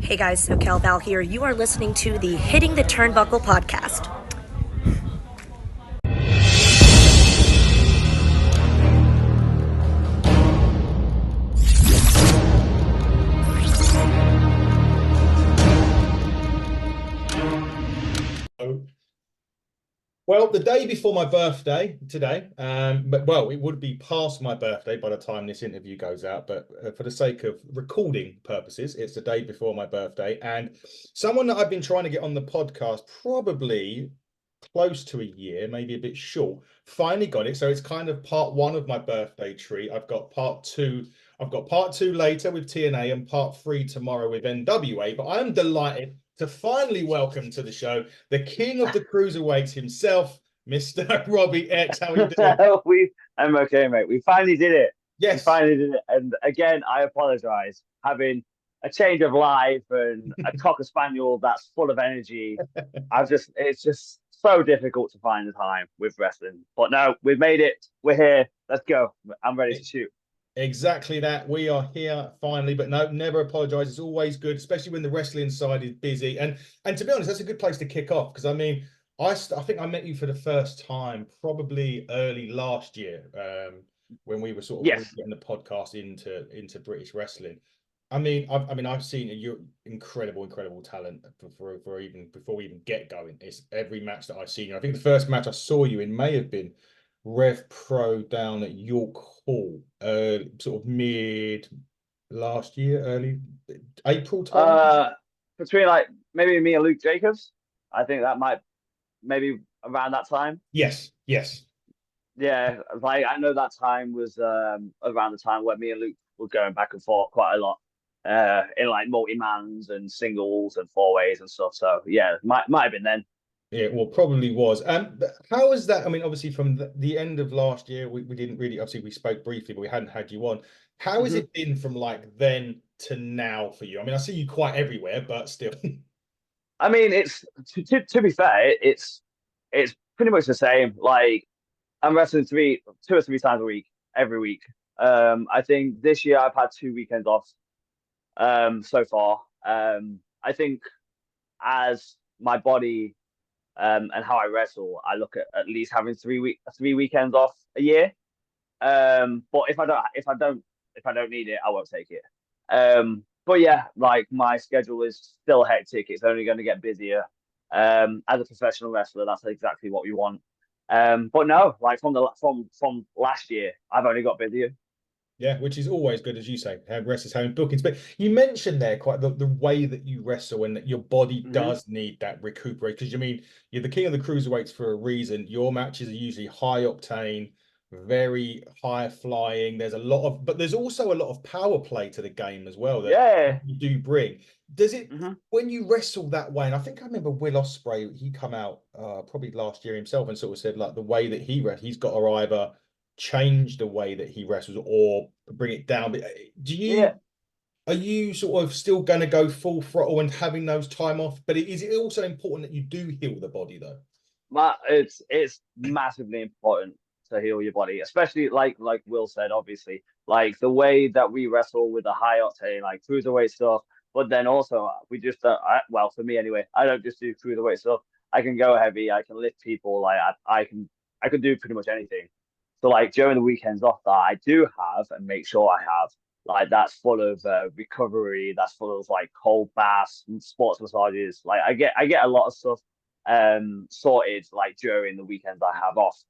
Hey guys, SoCal Val here. You are listening to the Hitting the Turnbuckle podcast. Well, the day before my birthday today, it would be past my birthday by the time this interview goes out, but for the sake of recording purposes, it's the day before my birthday. And someone that I've been trying to get on the podcast probably close to a year, maybe a bit short, finally got it. So it's kind of part one of my birthday treat. I've got part two later with TNA and part three tomorrow with NWA. But I am delighted to finally welcome to the show the king of the cruiserweights himself, Mr. Robbie X. How are you doing? I'm okay, mate. We finally did it. We Yes. finally did it. And again, I apologize. Having a change of life and a cocker spaniel that's full of energy. It's just so difficult to find the time with wrestling. But no, we've made it. We're here. Let's go. I'm ready to shoot. Exactly that. We are here finally, but no, never apologize. It's always good, especially when the wrestling side is busy. And to be honest, that's a good place to kick off because I mean, I think I met you for the first time probably early last year, when we were sort of Yes. getting the podcast into British wrestling. I've seen you're incredible talent for even before we even get going. It's every match that I've seen. I think the first match I saw you in may have been Rev Pro down at York Hall, sort of mid last year, early April time. Between like maybe me and Luke Jacobs. I think that might maybe around that time. Yes. Yeah, like I know that time was around the time where me and Luke were going back and forth quite a lot, in like multi-mans and singles and four ways and stuff. So yeah, might have been then. Yeah, well, probably was. But how is that? I mean, obviously, from the end of last year, we didn't really, obviously, we spoke briefly, but we hadn't had you on. How has it been from like then to now for you? I mean, I see you quite everywhere, but still. I mean, it's to be fair, it's pretty much the same. Like I'm wrestling two or three times a week, every week. I think this year I've had 2 weekends off, so far. I think as my body and how I wrestle, I look at least having 3 weekends off a year. But if I don't need it, I won't take it. But yeah, like my schedule is still hectic. It's only going to get busier. As a professional wrestler, that's exactly what we want. But no, like from last year, I've only got busier. Yeah, which is always good, as you say, wrestlers having bookings. But you mentioned there quite the way that you wrestle and that your body does need that recuperate. Because you mean you're the king of the cruiserweights for a reason. Your matches are usually high octane, very high flying. But there's also a lot of power play to the game as well that Yeah. you do bring. Does it when you wrestle that way? And I think I remember Will Ospreay, he come out probably last year himself and sort of said like the way that he's got to either change the way that he wrestles or bring it down. But Yeah. are you sort of still going to go full throttle and having those time off? But is it also important that you do heal the body though? It's massively important to heal your body, especially like Will said, obviously, like the way that we wrestle with the high octane, like cruiserweight stuff. But then also we just well, for me anyway, I don't just do cruiserweight stuff. I can go heavy. I can lift people. Like I can do pretty much anything. So like during the weekends off that I do have and make sure I have, like that's full of recovery. That's full of like cold baths and sports massages. Like I get a lot of stuff sorted like during the weekends I have off.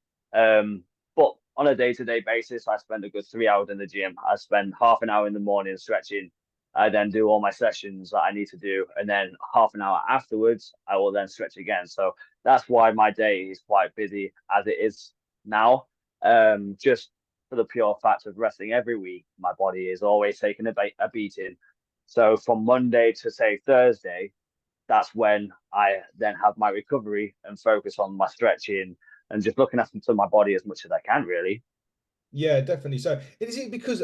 But on a day-to-day basis, I spend a good 3 hours in the gym. I spend half an hour in the morning stretching. I then do all my sessions that I need to do, and then half an hour afterwards, I will then stretch again. So that's why my day is quite busy as it is now. Just for the pure fact of wrestling every week, my body is always taking a beating. So from Monday to say Thursday, that's when I then have my recovery and focus on my stretching and just looking after my body as much as I can, really. Yeah, definitely. So is it because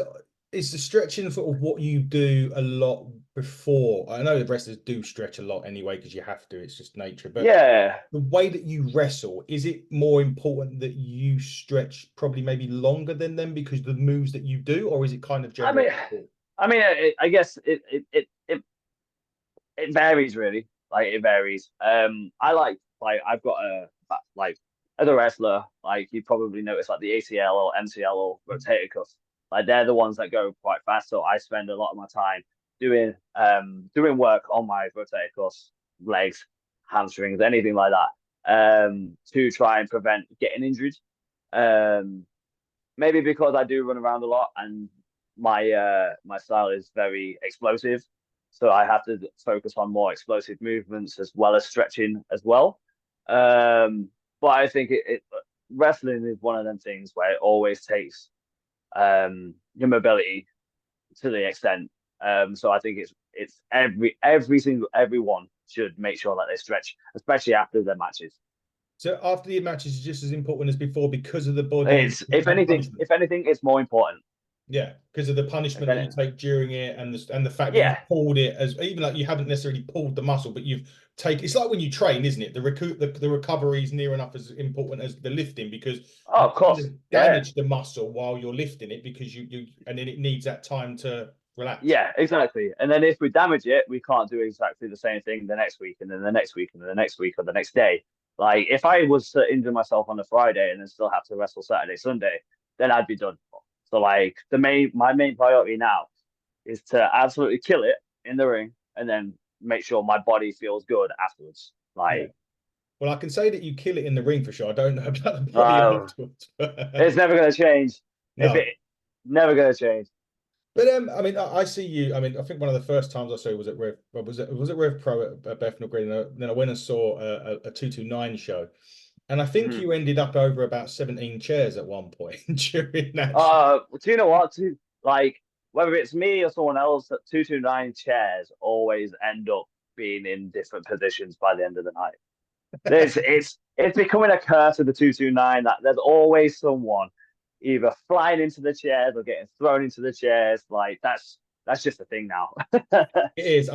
it's the stretching sort of what you do a lot before? I know the wrestlers do stretch a lot anyway because you have to, it's just nature. But Yeah. the way that you wrestle, is it more important that you stretch probably maybe longer than them because the moves that you do, or is it kind of I general? mean, I guess it It varies really. Like it varies. I like I've got like as a wrestler, like you probably notice like the ACL or MCL or rotator cuff. Like they're the ones that go quite fast. So I spend a lot of my time doing work on my rotator cuffs, legs, hamstrings, anything like that, to try and prevent getting injured. Um, Maybe because I do run around a lot and my style is very explosive, so I have to focus on more explosive movements as well as stretching as well. Um, but I think wrestling is one of them things where it always takes your mobility to the extent. So I think it's everyone should make sure that they stretch, especially after their matches. So after the matches is just as important as before because of the body It's if punishment. anything, it's more important. Yeah, because of the punishment that you take during it, and the fact that you Yeah. pulled it, as even like you haven't necessarily pulled the muscle, but you've taken. It's like when you train, isn't it? The recovery is near enough as important as the lifting, because Oh, you of kind course. of Yeah. damage the muscle while you're lifting it, because you and then it needs that time to relax. Yeah, exactly. And then if we damage it, we can't do exactly the same thing the next week, and then the next week, and then the next week, or the next day. Like if I was to injure myself on a Friday and then still have to wrestle Saturday, Sunday, then I'd be done. So like my main priority now is to absolutely kill it in the ring and then make sure my body feels good afterwards. Yeah. Like, Well, I can say that you kill it in the ring for sure. I don't know about the body afterwards. it's never gonna change. If No. it never gonna change. But I mean, I see you. I mean, I think one of the first times I saw you was at Rev, was it Rev Pro at Bethnal Green, and then I went and saw a 229 show, and I think Mhm. you ended up over about 17 chairs at one point during that show. Do you know what? Like whether it's me or someone else, that 229 chairs always end up being in different positions by the end of the night. It's becoming a curse of the 229 that there's always someone either flying into the chairs or getting thrown into the chairs. Like that's just a thing now. It is.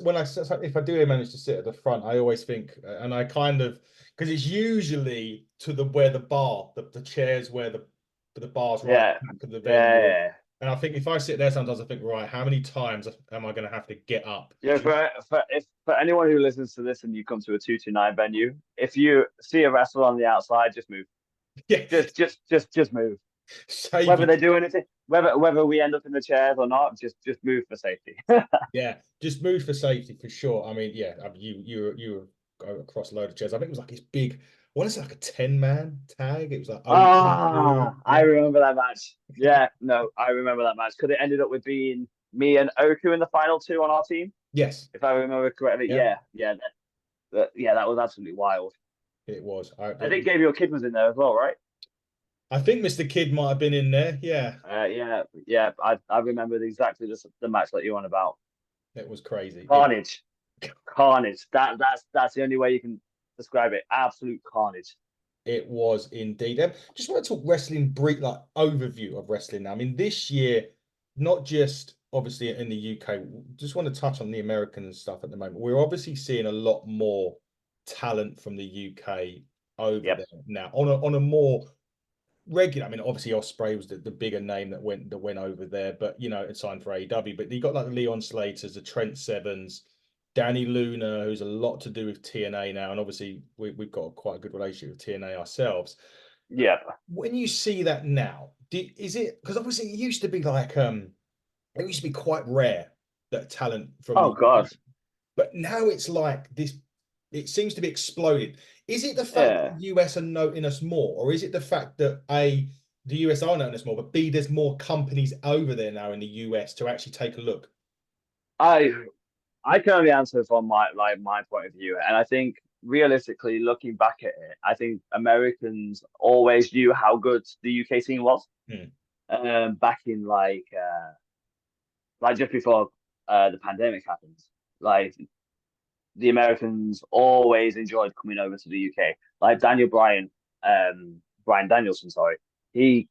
When if I do manage to sit at the front, I always think, and I kind of, because it's usually to the where the bar, the chairs where the bar's right at Yeah, the back of the venue. yeah, And I think if I sit there, sometimes I think, right, how many times am I going to have to get up? yeah. For anyone who listens to this and you come to a 229 venue, if you see a wrestler on the outside, just move. Yeah, Just move. save Whether you. they do anything, whether we end up in the chairs or not, just move for safety. Yeah, just move for safety for sure. I mean, yeah, you were across a load of chairs. I think it was like this big. What is it, like a 10-man tag? It was like Ah, I yeah. remember that match. Yeah, no, I remember that match because it ended up with being me and Oku in the final two on our team, Yes. if I remember correctly. Yeah, Yeah, that was absolutely wild. it was. I think Gabriel Kidd was in there as well, right? I think Mr. Kidd might have been in there. Yeah, Yeah. I remember exactly the match that you're on about. it was crazy. Carnage, carnage. That's the only way you can describe it. Absolute carnage. It was indeed. Just want to talk wrestling brief, like overview of wrestling now. I mean, this year, not just obviously in the UK, just want to touch on the American stuff at the moment. We're obviously seeing a lot more talent from the UK over Yep. there now on a more regular. I mean, obviously Ospreay was the bigger name that went over there, but you know, it signed for AEW. But you got like the Leon Slaters, the Trent Sevens, Danny Luna, who's a lot to do with TNA now, and obviously we've got quite a good relationship with TNA ourselves. Yeah. When you see that now, is it because obviously it used to be like it used to be quite rare that talent from Oh the God. but now it's like this, it seems to be exploded. Is it the fact that Yeah. the US are noting us more, or is it the fact that A, the US are noting us more, but B, there's more companies over there now in the US to actually take a look? I I can only answer from my point of view, and I think realistically, looking back at it, I think Americans always knew how good the UK scene was. Hmm. Back in like just before the pandemic happened, like the Americans always enjoyed coming over to the UK. Like Brian Danielson, sorry, he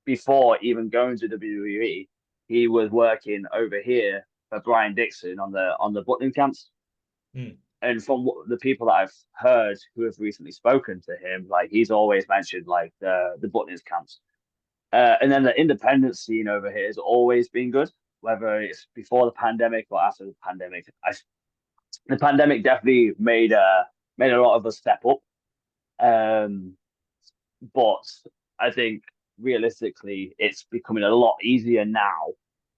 before even going to WWE, he was working over here for Brian Dixon on the butling camps. Hmm. And from the people that I've heard who have recently spoken to him, like he's always mentioned like the butling camps. And then the independent scene over here has always been good, whether it's before the pandemic or after the pandemic. the pandemic definitely made a lot of us step up. Um, but I think realistically, it's becoming a lot easier now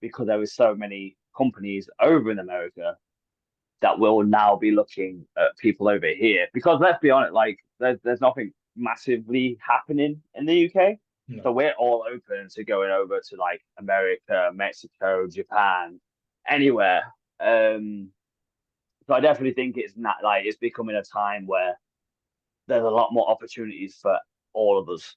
because there is so many companies over in America that will now be looking at people over here. Because let's be honest, like there's nothing massively happening in the UK. No. So we're all open to going over to like America, Mexico, Japan, anywhere. So I definitely think it's not like it's becoming a time where there's a lot more opportunities for all of us.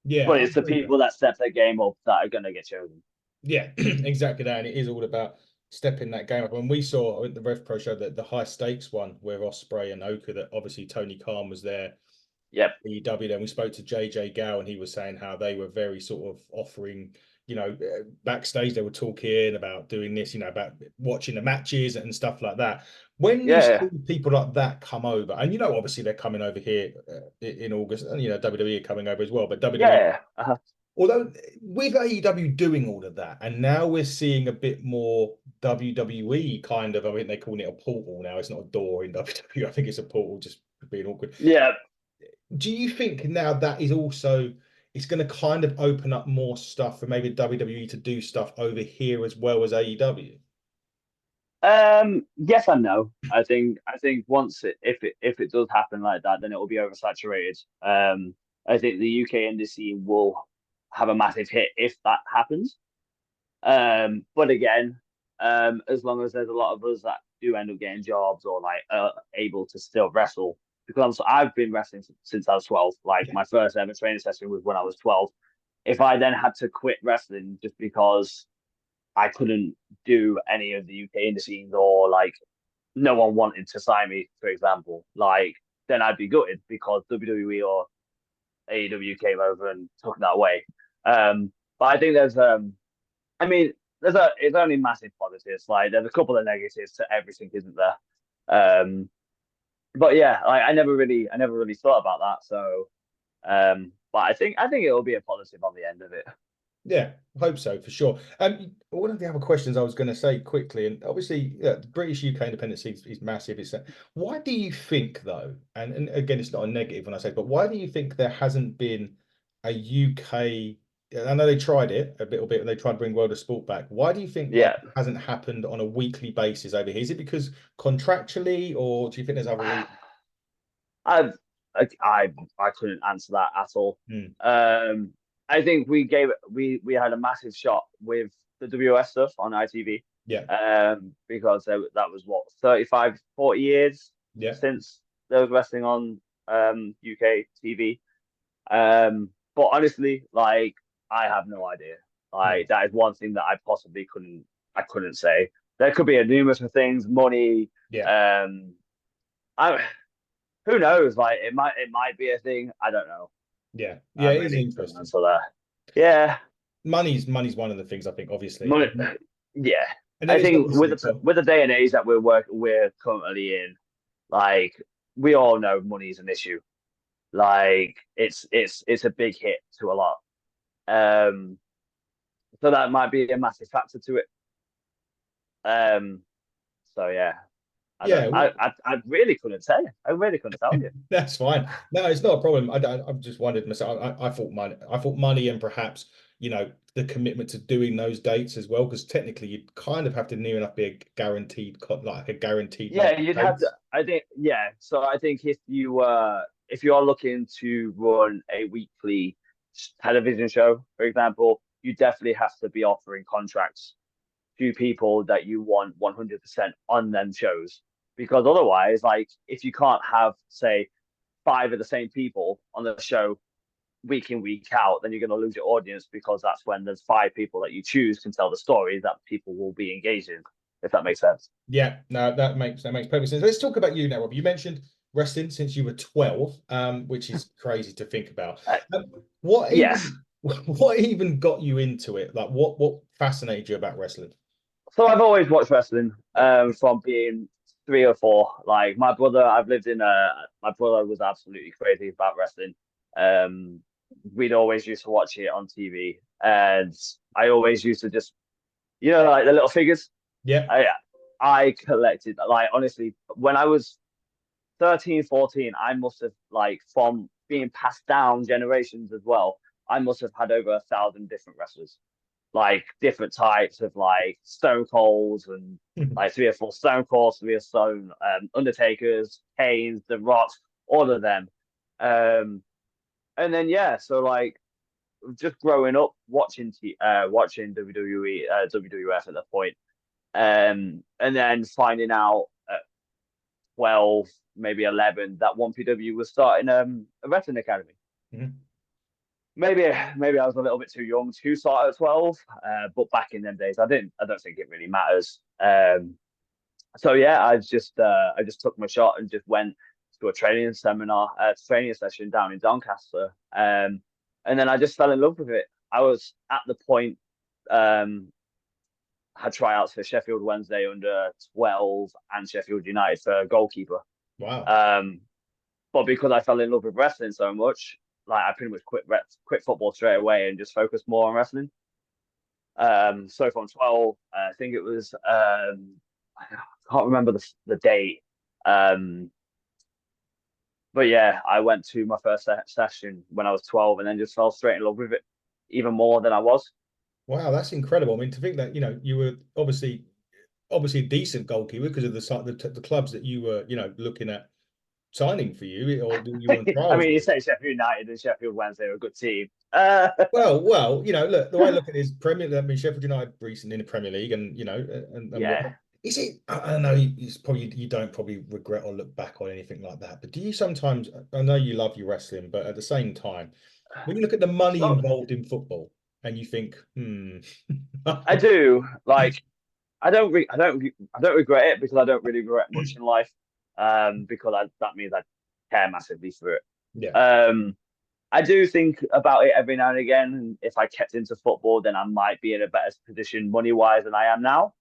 Yeah, But I it's the agree with that. people that step their game up that are gonna get chosen. Yeah, exactly that. And it is all about stepping that game up. And we saw, I think the Rev Pro show, that the high stakes one where Osprey and Oka, that obviously Tony Khan was there. Yep. AEW. Then we spoke to JJ Gow, and he was saying how they were very sort of offering, backstage they were talking about doing this, about watching the matches and stuff like that. When you Yeah. see people like that come over, and obviously they're coming over here in August, and WWE are coming over as well, but WWE. Yeah. Although with AEW doing all of that, and now we're seeing a bit more WWE kind of, I think they're calling it a portal now. It's not a door in WWE. I think it's a portal, just being awkward. Yeah. Do you think now that is also, it's going to kind of open up more stuff for maybe WWE to do stuff over here as well as AEW? Yes and no. I think once if it does happen like that, then it will be oversaturated. I think the UK industry will have a massive hit if that happens. But again, as long as there's a lot of us that do end up getting jobs or like able to still wrestle, because I've been wrestling since I was 12. Like my first ever training session was when I was 12. If I then had to quit wrestling just because I couldn't do any of the UK indie scenes or like no one wanted to sign me, for example, like then I'd be gutted because WWE or AEW came over and took that away. But I think I mean, it's only massive positives. Like there's a couple of negatives to everything, isn't there? But yeah, like I never really thought about that. So, but I think it'll be a positive on the end of it. Yeah, I hope so for sure. One of the other questions I was going to say quickly, and obviously, the British UK independent scene is massive. It's why do you think though? And again, it's not a negative when I say, but why do you think there hasn't been a UK? I know they tried it a little bit, and they tried to bring World of Sport back. Why do you think that Yeah. hasn't happened on a weekly basis over here? Is it because contractually, or do you think there's other reasons? I I couldn't answer that at all. Hmm. I think we had a massive shot with the WS stuff on ITV. Yeah. Because that was what 35, 40 years Yeah. since there was wrestling on UK TV. But honestly, like I have no idea. Like that is one thing that I couldn't say. There could be a numerous of things, money. Yeah. I who knows? Like it might be a thing. I don't know. Yeah. I Yeah. It is really couldn't interesting. answer that. Yeah, Money's one of the things I think, obviously. money. Yeah, And then I it's think obviously, with the day and age that we're currently in, like we all know money's an issue. Like it's a big hit to a lot. Um, so that might be a massive factor to it. Um, so yeah, I don't. yeah, I really couldn't tell you. I really couldn't tell you. that's fine. No, it's not a problem. I've just wondered myself. I thought money. I thought money, and perhaps the commitment to doing those dates as well, because technically you'd kind of have to near enough be a guaranteed, like a guaranteed number Yeah, of you'd have to. dates. I think. Yeah. So I think if you're looking to run a weekly television show, for example, you definitely have to be offering contracts to people that you want 100% on them shows. Because otherwise, like if you can't have, say, five of the same people on the show week in, week out, then you're going to lose your audience because that's when there's five people that you choose can tell the story that people will be engaged in, if that makes sense. Yeah, no, that makes perfect sense. Let's talk about you now, Rob. You mentioned wrestling since you were 12, which is crazy to think about. What Yes. even what even got you into it? Like what fascinated you about wrestling? So I've always watched wrestling from being 3 or 4. Like my brother, my brother was absolutely crazy about wrestling. Um, we'd always used to watch it on TV, and I always used to just, like the little figures. Yeah. Yeah. I collected, like, honestly, when I was 13, 14, I must have, like, from being passed down generations as well, I must have had over 1,000 different wrestlers, like different types of like Stone Colds and like 3 or 4 Stone Colds, 3 or 4 Undertakers, Kanes, The Rocks, all of them. And then yeah, so like just growing up watching WWE, WWF at that point, and then finding out at 12, maybe 11, that 1PW was starting a wrestling academy. Mm-hmm. Maybe I was a little bit too young to start at 12, but back in them days, I don't think it really matters. So yeah, I just took my shot and just went to a training session down in Doncaster, and then I just fell in love with it. I was at the point, had tryouts for Sheffield Wednesday under 12 and Sheffield United for goalkeeper. Wow. But because I fell in love with wrestling so much, like I pretty much quit football straight away and just focused more on wrestling. So from 12, I think it was I can't remember the date. But yeah, I went to my first session when I was 12 and then just fell straight in love with it even more than I was. Wow, that's incredible. I mean, to think that, you were obviously a decent goalkeeper because of the clubs that you were, looking at signing for you, or you were on I trials mean, you with. say Sheffield United and Sheffield Wednesday are a good team. Well, look, the way I look at it is I mean, Sheffield United recently in the Premier League, and and Yeah. whatnot. Is it? I know it's probably you don't probably regret or look back on anything like that, but do you sometimes? I know you love your wrestling, but at the same time, when you look at the money So involved in football, and you think, I do like I don't regret it because I don't really regret much in life. Because that means I care massively for it. yeah, I do think about it every now and again. And if I kept into football, then I might be in a better position money wise than I am now.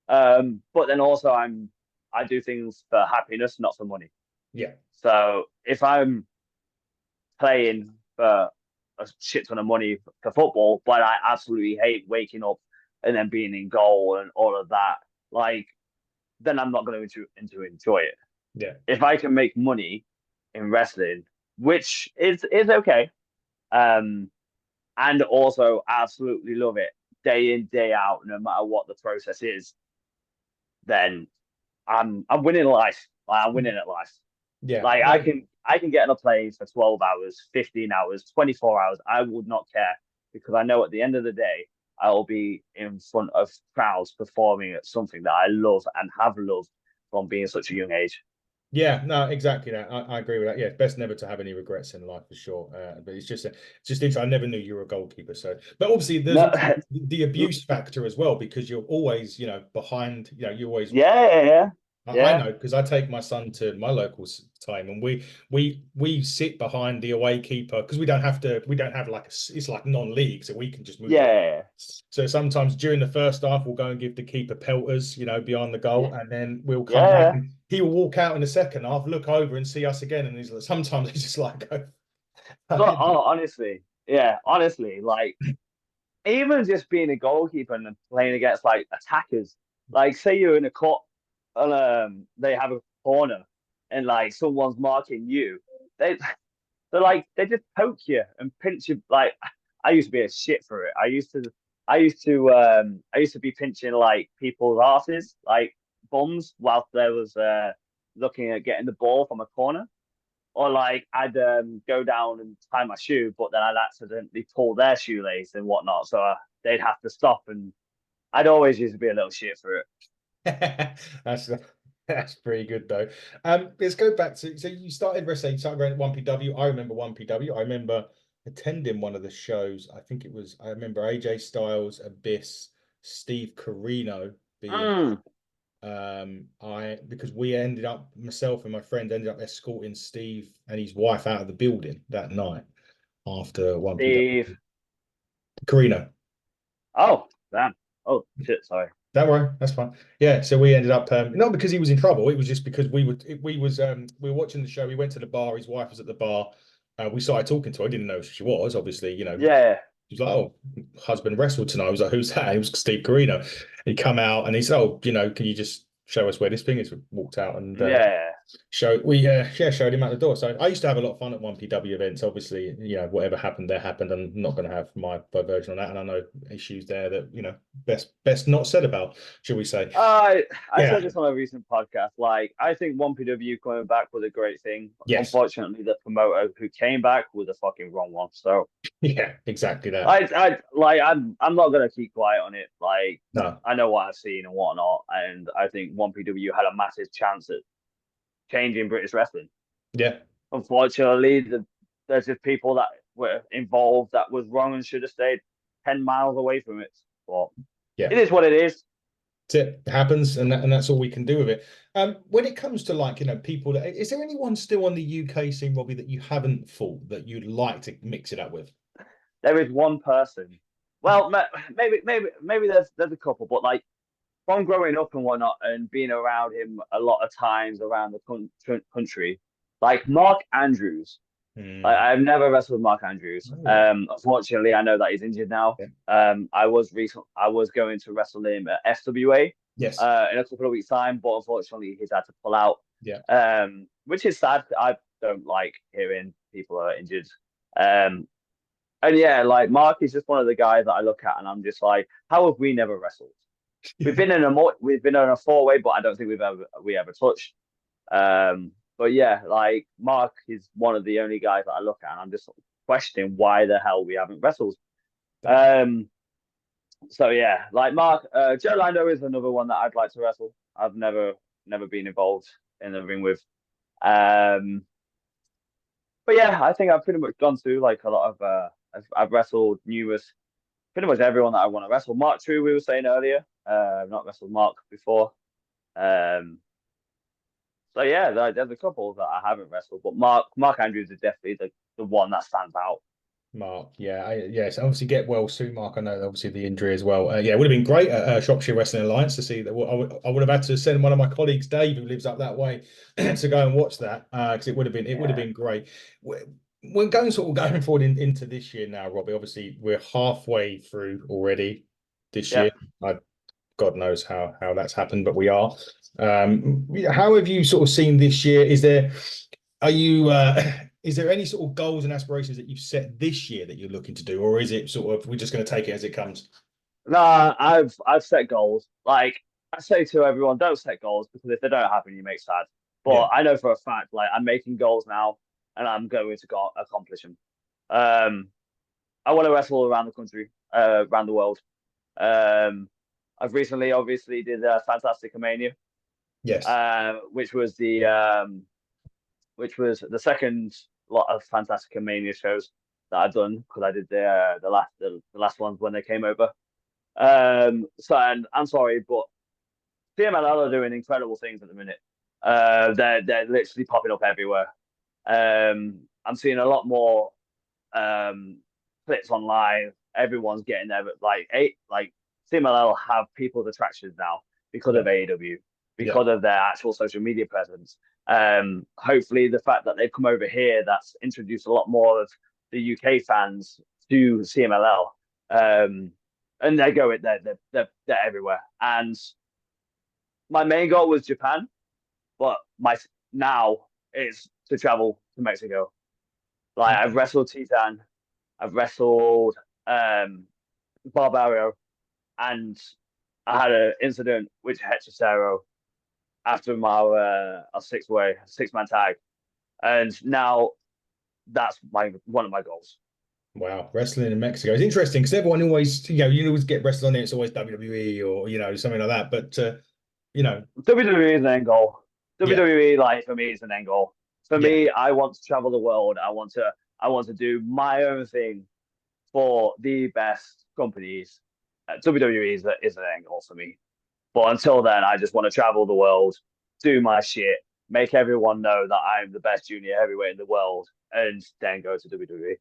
But then also I do things for happiness, not for money. yeah, So if I'm playing for a shit ton of money for football, but I absolutely hate waking up and then being in goal and all of that, like then I'm not going to enjoy it. yeah, If I can make money in wrestling, which is okay, um, and also absolutely love it day in day out, no matter what the process is, then I'm winning life. Like, I'm winning at life. yeah. Like I can get on a plane for 12 hours, 15 hours, 24 hours. I would not care because I know at the end of the day, I will be in front of crowds performing at something that I love and have loved from being such a young age. Yeah, no, exactly that. I agree with that. Yeah, it's best never to have any regrets in life for sure. But it's just interesting. I never knew you were a goalkeeper. So, but obviously there's No, also the abuse factor as well because you're always, behind. You always. yeah. I know because I take my son to my local time, and we sit behind the away keeper because we don't have like it's like non-league, so we can just move. Yeah. So sometimes during the first half, we'll go and give the keeper pelters, behind the goal, Yeah. and then we'll come back Yeah. and he will walk out in the second half, look over and see us again, and he's like, sometimes he's just like, But oh, honestly, yeah, honestly, like even just being a goalkeeper and playing against like attackers, like say you're in a court and they have a corner and like someone's marking you, they they just poke you and pinch you. Like I used to be a shit for it. I used to be pinching like people's asses, like bums, whilst there was looking at getting the ball from a corner. Or like I'd go down and tie my shoe, but then I'd accidentally pull their shoelace and whatnot, so they'd have to stop. And I'd always used to be a little shit for it. that's that's pretty good though. Let's go back to so you started wrestling, you started around 1PW. I remember 1PW. I remember attending one of the shows. I remember AJ Styles, Abyss, Steve Carino being Mm. I because we ended up myself and my friend ended up escorting Steve and his wife out of the building that night after 1PW. Steve. Carino. Oh, damn. Oh shit. Sorry. Don't worry, that's fine. Yeah, so we ended up not because he was in trouble. It was just because we were watching the show. We went to the bar. His wife was at the bar. We started talking to her. I didn't know who she was. Obviously, Yeah. he was like, "Oh, husband wrestled tonight." I was like, "Who's that?" It was Steve Carino. He come out and he said, "Oh, can you just show us where this thing is. We walked out and Yeah. showed him out the door. So I used to have a lot of fun at 1PW events. Obviously, whatever happened there happened. I'm not going to have my version on that, and I know issues there that best not said about, shall we say? I Yeah. said this on a recent podcast. Like, I think 1PW coming back was a great thing. Yes. Unfortunately, the promoter who came back was the fucking wrong one. So yeah, exactly that. I'm not gonna keep quiet on it. Like, No. I know what I've seen and whatnot, and I think 1PW had a massive chance at changing British wrestling. Yeah. Unfortunately, there's just people that were involved that was wrong and should have stayed 10 miles away from it. But yeah, it is what it is. It happens, and that's all we can do with it. When it comes to people, is there anyone still on the UK scene, Robbie, that you haven't fought that you'd like to mix it up with? There is one person. Well, maybe there's a couple, but like from growing up and whatnot, and being around him a lot of times around the country, like Mark Andrews. Like, I've never wrestled with Mark Andrews. Unfortunately, I know that he's injured now. Yeah. I was going to wrestle him at FWA. Yes. In a couple of weeks' time, but unfortunately, he's had to pull out. Yeah. Which is sad. I don't like hearing people are injured. And yeah, like Mark is just one of the guys that I look at, and I'm just like, how have we never wrestled? We've been in a 4-way, but I don't think we ever touched. But yeah, like Mark is one of the only guys that I look at, and I'm just questioning why the hell we haven't wrestled. So yeah, like Mark, Joe Lando is another one that I'd like to wrestle. I've never been involved in the ring with. But yeah, I think I've pretty much gone through like a lot of. I've wrestled pretty much everyone that I want to wrestle. Mark True, we were saying earlier. I've not wrestled Mark before. So yeah, there's a couple that I haven't wrestled, but Mark Andrews is definitely the one that stands out. Mark, yes, obviously get well soon, Mark. I know obviously the injury as well. It would have been great at Shropshire Wrestling Alliance to see that. I would have had to send one of my colleagues, Dave, who lives up that way, to go and watch that because it would have been great. We're going forward into this year now, Robbie. Obviously, we're halfway through already this year. God knows how that's happened, but we are. How have you seen this year? Is there any sort of goals and aspirations that you've set this year that you're looking to do, or is it we're just going to take it as it comes? Nah, I've set goals. Like I say to everyone, don't set goals because if they don't happen, you make sad. But I know for a fact, like I'm making goals now, and I'm going to accomplish them. I want to wrestle around the country, around the world. I've recently, obviously, did Fantastic Mania. Yes. Which was the second lot of Fantastic Mania shows that I've done because I did the last ones when they came over. So and I'm sorry, but CMLL are doing incredible things at the minute. They're literally popping up everywhere. I'm seeing a lot more clips online. Everyone's getting there, but like CMLL have people's attractions now because of AEW, because of their actual social media presence. Hopefully the fact that they've come over here, that's introduced a lot more of the UK fans to CMLL. And they're everywhere. And my main goal was Japan, but now is to travel to Mexico. Like I've wrestled Titan, I've wrestled Barbario, and I had an incident with Hechicero after my six-man tag, and now that's one of my goals. Wow, wrestling in Mexico is interesting because everyone always, you always get wrestled on it. It's always WWE or something like that. But WWE is an end goal. WWE, like for me, is an end goal. For me, I want to travel the world. I want to do my own thing for the best companies. WWE is an end goal for me. But until then, I just want to travel the world, do my shit, make everyone know that I'm the best junior heavyweight in the world, and then go to WWE.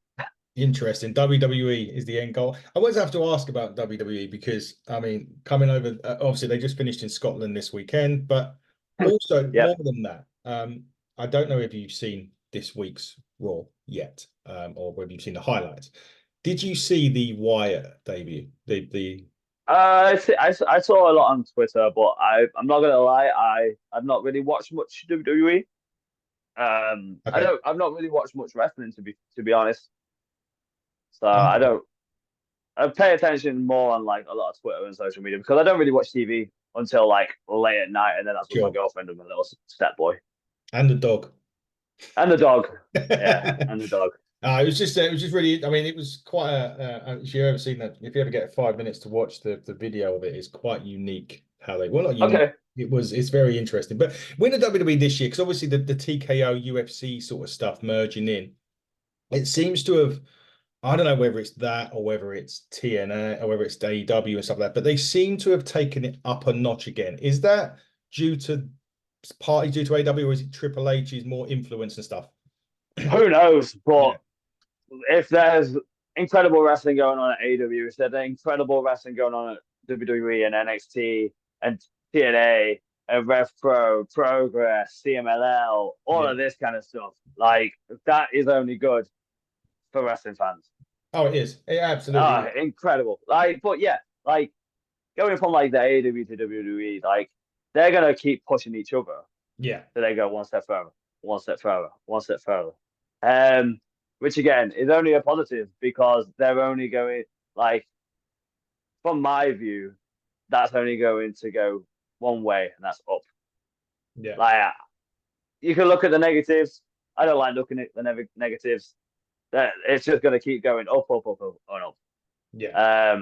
Interesting. WWE is the end goal. I always have to ask about WWE because, I mean, coming over, obviously they just finished in Scotland this weekend, but also more than that, I don't know if you've seen this week's Raw yet, or whether you've seen the highlights. Did you see the Wyatt debut? The I saw a lot on Twitter, but I'm not gonna lie, I've not really watched much WWE. Okay, I've not really watched much wrestling to be honest. So I okay, don't I pay attention more on like a lot of Twitter and social media because I don't really watch TV until like late at night, and then that's with my sure. girlfriend and my little step boy And the dog. and the dog. Yeah, and the dog. It was just really. I mean, it was quite if you ever seen that, if you ever get 5 minutes to watch the video of it, it's quite unique how they. Well, not unique. Okay. It's very interesting. But when the WWE this year, because obviously the TKO UFC sort of stuff merging in, it seems to have. I don't know whether it's that or whether it's TNA or whether it's AEW and stuff like that, but they seem to have taken it up a notch again. Is that due to partly due to AEW, or is it Triple H's more influence and stuff? Who knows? Yeah, But if there's incredible wrestling going on at AEW, if there's incredible wrestling going on at WWE and NXT and TNA and Rev Pro, Progress, CMLL, all yeah. of this kind of stuff, like that is only good for wrestling fans. Oh, it is. It absolutely Ah, is. incredible. Like, but yeah, like going from like the AEW to WWE, like they're gonna keep pushing each other Yeah, so they go one step further, one step further, one step further. Um, which again is only a positive because they're only going like from my view, that's only going to go one way, and that's up. yeah, Like you can look at the negatives. I don't like looking at the negatives. That it's just going to keep going up, up, up, up, and up. yeah.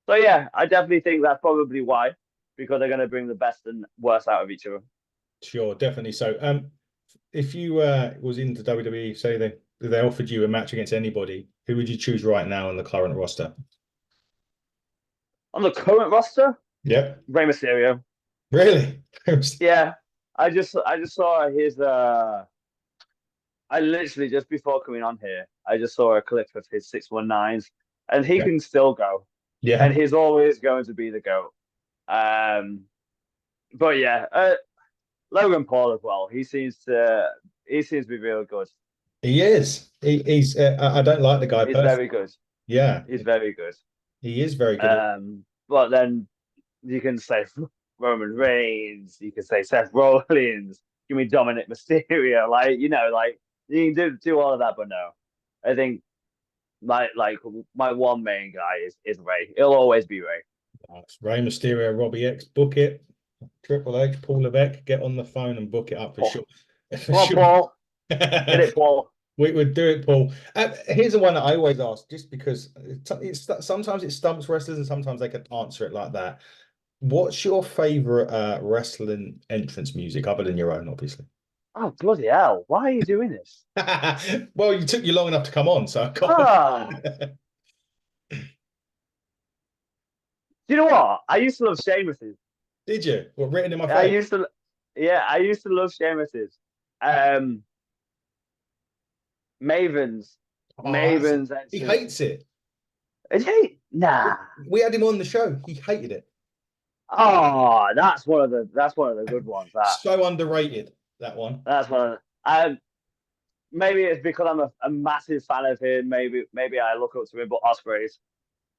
So yeah, I definitely think that's probably why, because they're going to bring the best and worst out of each other. Sure, definitely. So, if you was into WWE, say they offered you a match against anybody, who would you choose right now on the current roster? On the current roster, Yep. Rey Mysterio. Really? Yeah, I just saw his I literally just before coming on here, I just saw a clip of his 619s, and he Yeah. can still go, and Yeah. he's always going to be the goat. Um, but yeah, Logan Paul as well. He seems to be real good. He is. He's. I don't like the guy He's personally. very good. Yeah, He's very good. he is very good. But then you can say Roman Reigns, you can say Seth Rollins, give me Dominic Mysterio, like like you can do all of that, but no, I think my one main guy is Ray. It'll always be Ray. It's Rey Mysterio, Robbie X, book it. Triple H, Paul Levesque, get on the phone and book it up for Paul. sure. For Come on, sure. Paul. Hit it, Paul. We would do it, Paul. Here's the one that I always ask, just because sometimes it stumps wrestlers and sometimes they can answer it like that. What's your favorite wrestling entrance music, other than your own, obviously? Oh, bloody hell. Why are you doing this? Well, you took you long enough to come on, so I can't. Ah, do you know what? I used to love Sheamus's. Did you? What, written in my I face? used to, yeah, I used to love Sheamus's. Um, Maven's, Oh, Maven's he entrance. hates it. Is he? Nah. We had him on the show. He hated it. Oh, that's one of the good ones. So underrated, that one. That's one. Maybe it's because I'm a massive fan of him. Maybe I look up to him, but Ospreys.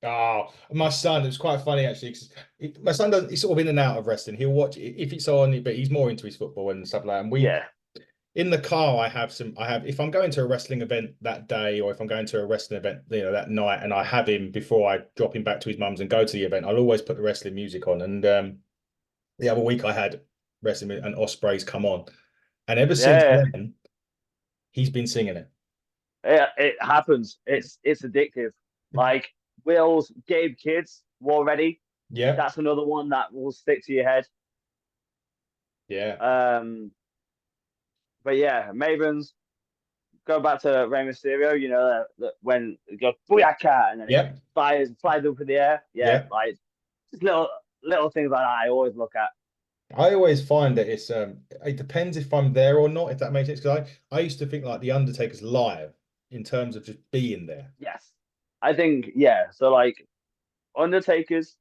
Oh, my son, it was quite funny actually, because my son does, he's sort of in and out of wrestling. He'll watch if it's on, but he's more into his football and stuff like that. And we, Yeah, in the car, if I'm going to a wrestling event that day, or if I'm going to a wrestling event, that night, and I have him before I drop him back to his mum's and go to the event, I'll always put the wrestling music on. And the other week I had wrestling and Ospreys come on. And ever since yeah, then, he's been singing it. yeah. It happens. It's addictive. Like Will's Gabe Kids, War Ready. Yeah, That's another one that will stick to your head. yeah, Um, but yeah, Mavens. Go back to Rey Mysterio. That when it goes booyaka and then it yeah, flies up in the air. Yeah, yeah. like just little things like that. I always look at. I always find that it depends if I'm there or not, if that makes sense. Because I used to think like the Undertaker's live in terms of just being there. Yes, I think yeah. So like Undertakers,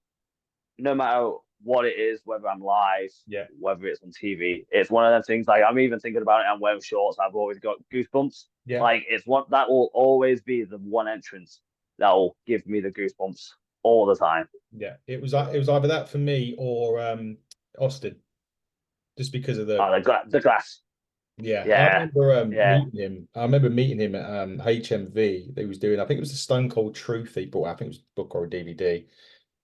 no matter what it is, whether I'm live, Yeah. whether it's on TV, it's one of them things. Like I'm even thinking about it. I'm wearing shorts. I've always got goosebumps. Yeah. Like it's one that will always be the one entrance that will give me the goosebumps. all the time. Yeah, it was either that for me or Austin, just because of the The glass. yeah. I Yeah, remember yeah, meeting him. I remember meeting him at HMV. They was doing, I think it was the Stone Cold Truth he brought out. I think it was a book or a DVD.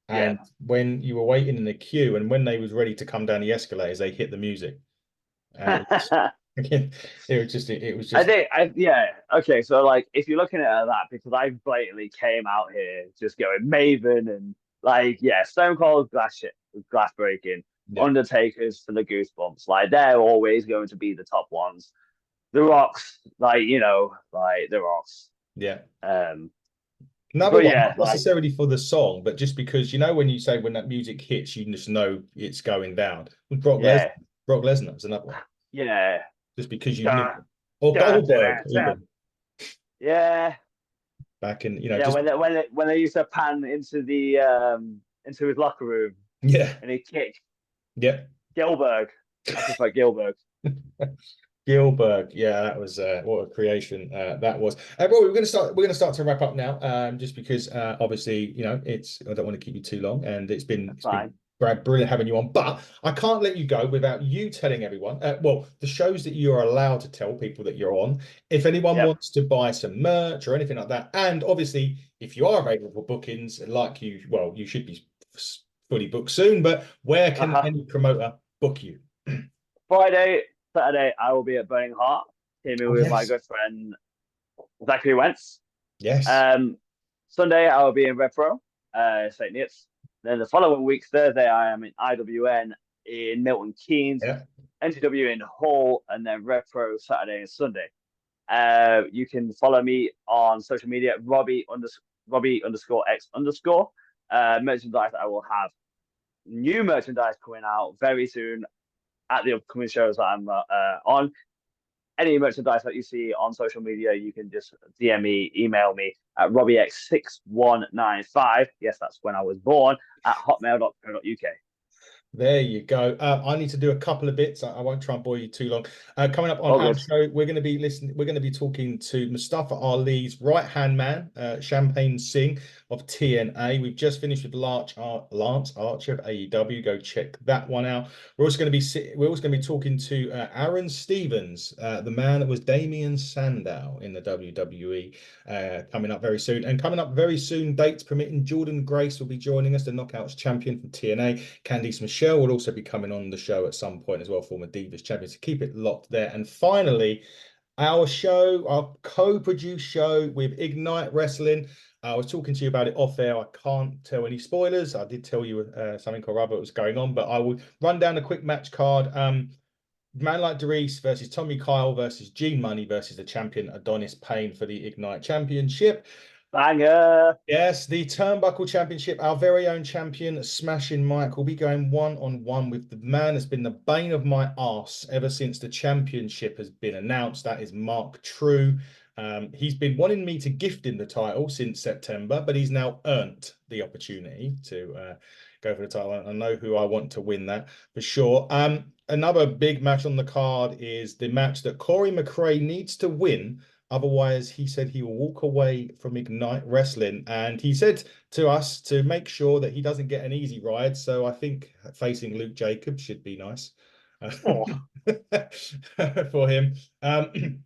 yeah. And when you were waiting in the queue, and when they was ready to come down the escalators, they hit the music, and it was just yeah. Okay, so like if you're looking at that, because I blatantly came out here just going Maven and like yeah, Stone Cold glass breaking, yeah, Undertakers for the goosebumps. Like they're always going to be the top ones. The Rocks, like like the Rocks. yeah. Um, Another but one, yeah, not like necessarily for the song, but just because when you say when that music hits, you just know it's going down. yeah, Brock Lesnar was another one, yeah, just because you knew, da, or da, Goldberg da, da. even Yeah, back in yeah. just When they used to pan into his locker room yeah, and he kicked yeah. Gilbert. I prefer Gilbert. Gilbert, yeah, that was what a creation that was. Well, we're gonna start to wrap up now, just because obviously it's I don't want to keep you too long, and That's it's been fine. brilliant having you on. But I can't let you go without you telling everyone. Well, the shows that you are allowed to tell people that you're on. If anyone Yep. wants to buy some merch or anything like that, and obviously if you are available for bookings, like you should be fully booked soon. But where can Uh-huh. any promoter book you? Friday, Saturday, I will be at Burning Heart, teaming Oh with my yes, good friend Zachary Wentz. yes. Um, Sunday, I will be in Repro, St. Neots. Then the following week, Thursday, I am in IWN in Milton Keynes, Yeah. NTW in Hull, and then Repro Saturday and Sunday. You can follow me on social media, Robbie_X_. Merchandise, I will have new merchandise coming out very soon at the upcoming shows that I'm on. Any merchandise that you see on social media, you can just DM me, email me at RobbieX6195. Yes, that's when I was born at hotmail.co.uk. There you go. I need to do a couple of bits. I won't try and bore you too long. Coming up on All our good. show, we're going to be listening. We're going to be talking to Mustafa Ali's right-hand man, Champagne Singh of TNA. We've just finished with Lance Archer of AEW. Go check that one out. We're also going to be talking to Aaron Stevens, the man that was Damian Sandow in the WWE. Coming up very soon, and coming up very soon, dates permitting, Jordan Grace will be joining us, the Knockouts champion from TNA. Candice Michelle will also be coming on the show at some point as well, former Divas champion. So keep it locked there. And finally, our co-produced show with Ignite Wrestling. I was talking to you about it off air. I can't tell any spoilers. I did tell you something or other was going on, but I will run down a quick match card. Man like Darius versus Tommy Kyle versus Gene Money versus the champion Adonis Payne for the Ignite Championship. Banger. Yes, the Turnbuckle Championship, our very own champion, Smashing Mike, will be going one-on-one with the man that's been the bane of my arse ever since the championship has been announced. That is Mark True. He's been wanting me to gift him the title since September, but he's now earned the opportunity to go for the title. I know who I want to win that for sure. Another big match on the card is the match that Corey McRae needs to win. Otherwise, he said he will walk away from Ignite Wrestling. And he said to us to make sure that he doesn't get an easy ride. So I think facing Luke Jacobs should be nice Oh. for him. And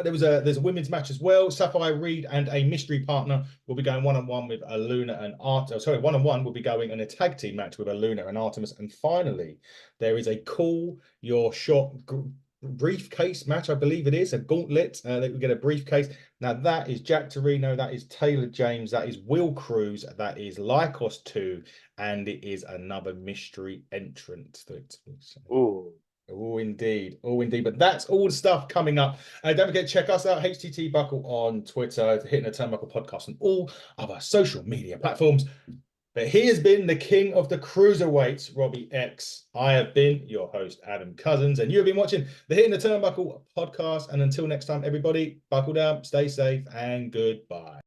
there's a women's match as well. Sapphire Reed and a mystery partner will be going one-on-one with Aluna and Artemis. Sorry, one-on-one will be going in a tag team match with Aluna and Artemis. And finally, there is a Call Your Shot briefcase match, I believe it is, a gauntlet that we get a briefcase. Now that is Jack Torino, that is Taylor James, that is Will Cruz, that is Lycos 2, and it is another mystery entrant. Ooh. Oh, indeed. Oh, indeed. But that's all the stuff coming up. Don't forget, check us out, HTT Buckle on Twitter, Hitting the Turnbuckle podcast, and all other social media platforms. But he has been the king of the cruiserweights, Robbie X. I have been your host, Adam Cousins, and you have been watching the Hitting the Turnbuckle podcast. And until next time, everybody, buckle down, stay safe, and goodbye.